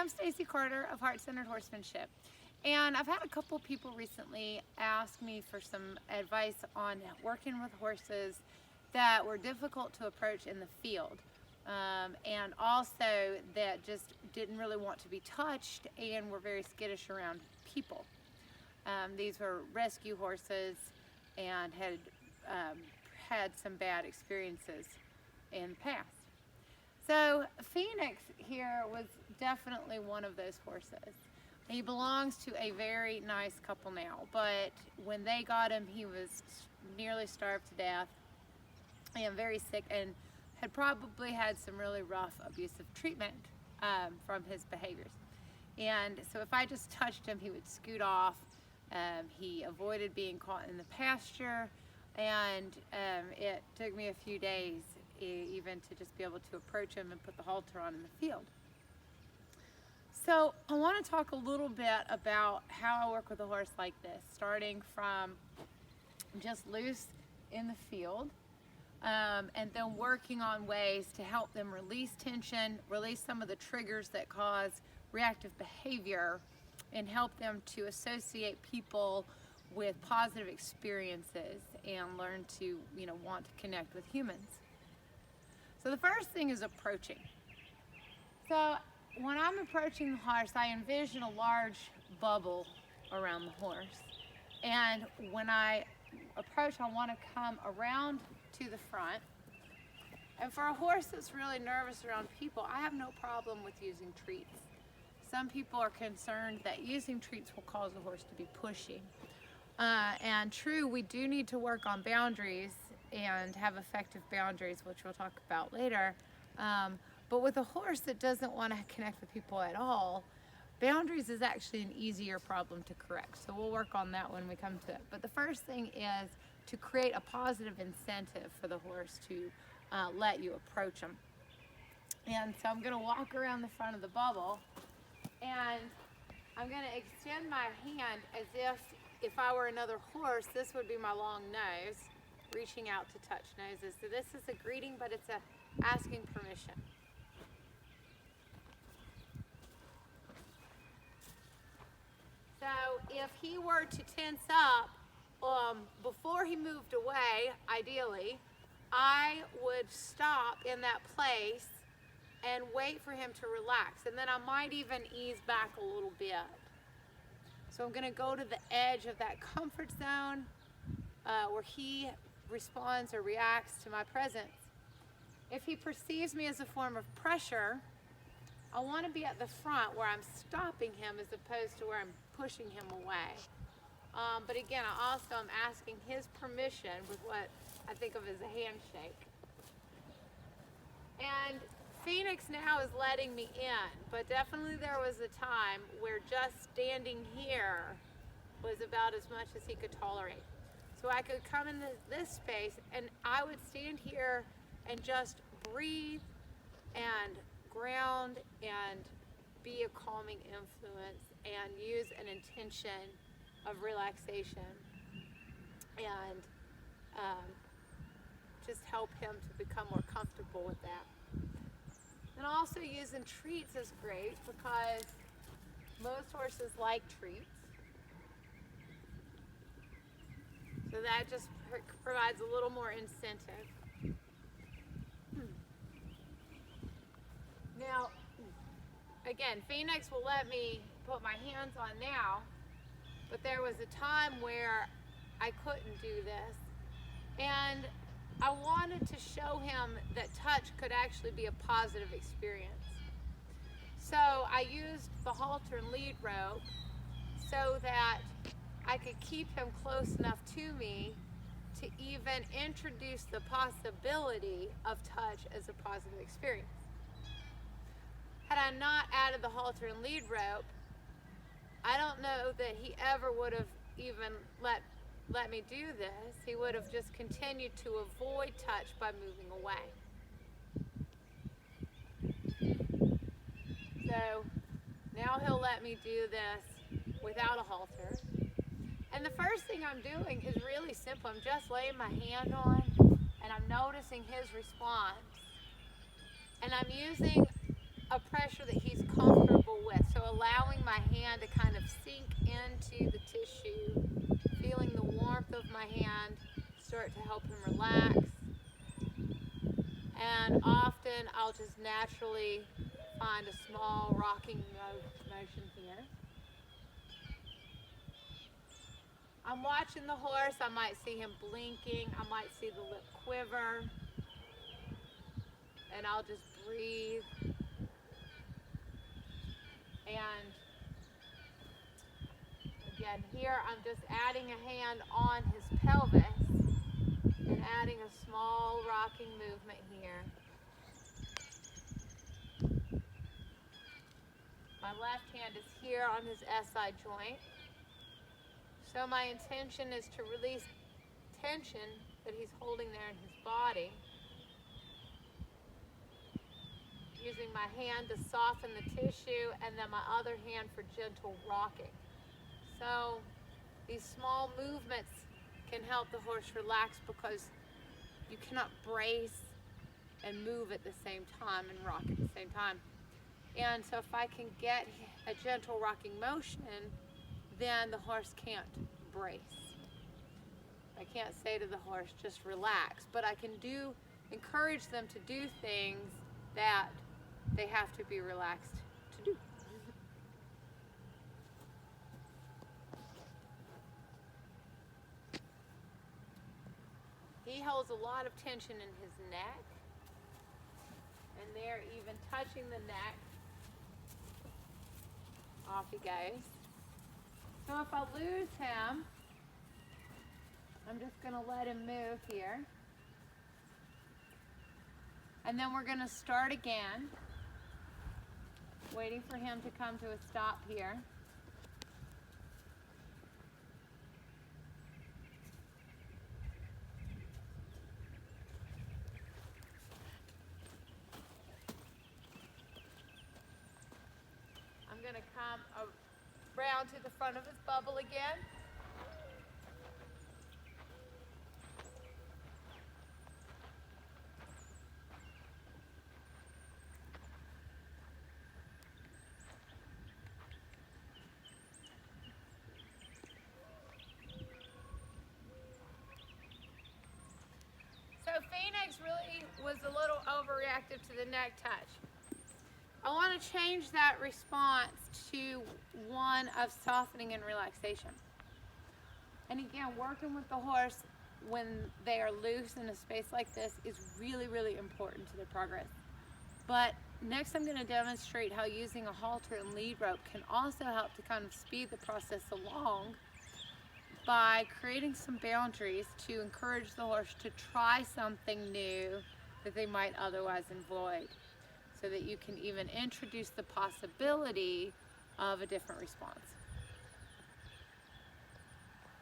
I'm Stacy Carter of Heart-Centered Horsemanship, and I've had a couple people recently ask me for some advice on working with horses that were difficult to approach in the field, and also that just didn't really want to be touched and were very skittish around people. These were rescue horses and had some bad experiences in the past. So Phoenix here was definitely one of those horses. He belongs to a very nice couple now, but when they got him, he was nearly starved to death and very sick, and had probably had some really rough abusive treatment from his behaviors. And so if I just touched him, he would scoot off. He avoided being caught in the pasture, and it took me a few days even to just be able to approach him and put the halter on in the field. So I want to talk a little bit about how I work with a horse like this, starting from just loose in the field, and then working on ways to help them release tension, release some of the triggers that cause reactive behavior, and help them to associate people with positive experiences and learn to, want to connect with humans. So the first thing is approaching. So when I'm approaching the horse, I envision a large bubble around the horse. And when I approach, I want to come around to the front. And for a horse that's really nervous around people, I have no problem with using treats. Some people are concerned that using treats will cause the horse to be pushy. And true, we do need to work on boundaries and have effective boundaries, which we'll talk about later. But with a horse that doesn't want to connect with people at all, boundaries is actually an easier problem to correct. So we'll work on that when we come to it. But the first thing is to create a positive incentive for the horse to let you approach them. And so I'm going to walk around the front of the bubble, and I'm going to extend my hand as if I were another horse, this would be my long nose, reaching out to touch noses. So this is a greeting, but it's asking permission. So if he were to tense up before he moved away, ideally, I would stop in that place and wait for him to relax. And then I might even ease back a little bit. So I'm going to go to the edge of that comfort zone where he responds or reacts to my presence. If he perceives me as a form of pressure, I want to be at the front where I'm stopping him as opposed to where I'm pushing him away. But again, I also am asking his permission with what I think of as a handshake. And Phoenix now is letting me in, but definitely there was a time where just standing here was about as much as he could tolerate. So I could come in this space, and I would stand here and just breathe and ground and be a calming influence and use an intention of relaxation and just help him to become more comfortable with that. And also using treats is great because most horses like treats. So that just provides a little more incentive. Now, again, Phoenix will let me put my hands on now, but there was a time where I couldn't do this. And I wanted to show him that touch could actually be a positive experience. So I used the halter and lead rope so that I could keep him close enough to me to even introduce the possibility of touch as a positive experience. Had I not added the halter and lead rope, I don't know that he ever would have even let me do this. He would have just continued to avoid touch by moving away. So now he'll let me do this without a halter. And the first thing I'm doing is really simple. I'm just laying my hand on, and I'm noticing his response. And I'm using a pressure that he's comfortable with. hand to kind of sink into the tissue, feeling the warmth of my hand start to help him relax. And often I'll just naturally find a small rocking motion here. I'm watching the horse. I might see him blinking. I might see the lip quiver. And I'll just breathe. And again, here I'm just adding a hand on his pelvis and adding a small rocking movement here. My left hand is here on his SI joint. So my intention is to release tension that he's holding there in his body. Using my hand to soften the tissue and then my other hand for gentle rocking. So these small movements can help the horse relax because you cannot brace and move at the same time and rock at the same time. And so if I can get a gentle rocking motion, then the horse can't brace. I can't say to the horse, just relax, but I can encourage them to do things that they have to be relaxed to do. He holds a lot of tension in his neck, and they're even touching the neck. Off he goes. So if I lose him, I'm just going to let him move here. And then we're going to start again, waiting for him to come to a stop here. I'm going to come around to the front of his bubble again. So Phoenix really was a little overreactive to the neck touch. I want to change that response to one of softening and relaxation. And again, working with the horse when they are loose in a space like this is really, really important to their progress. But next I'm going to demonstrate how using a halter and lead rope can also help to kind of speed the process along by creating some boundaries to encourage the horse to try something new that they might otherwise avoid, so that you can even introduce the possibility of a different response.